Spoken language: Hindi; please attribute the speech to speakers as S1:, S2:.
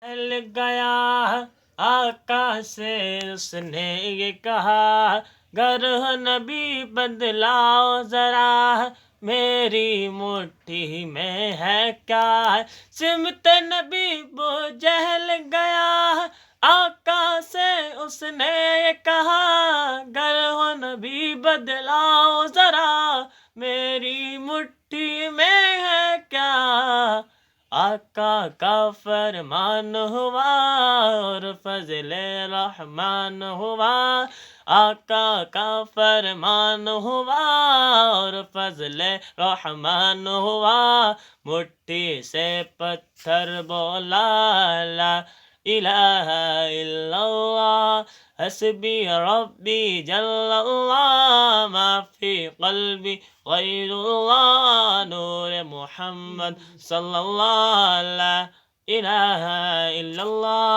S1: फैल गया आका से उसने ये कहा, गर हो नबी बदलाओ जरा, मेरी मुट्ठी में है क्या। सिमत नबी वो जहल गया आका से उसने ये कहा, गर हो नबी बदलाओ जरा, मेरी मुट्ठी में है क्या। आका का फरमान हुआ और फजले रहमान हुआ, आका का फरमान हुआ और फजले रहमान हुआ। मुट्ठी से पत्थर बोला ला इलाहा इल्लल्लाह, हस्बी रब्बी जल्लल्लाह, माफी क़ल्बी गैरुल्लाह, नूर मुहम्मद सल्लल्लाह ला इलाहा इल्लल्लाह।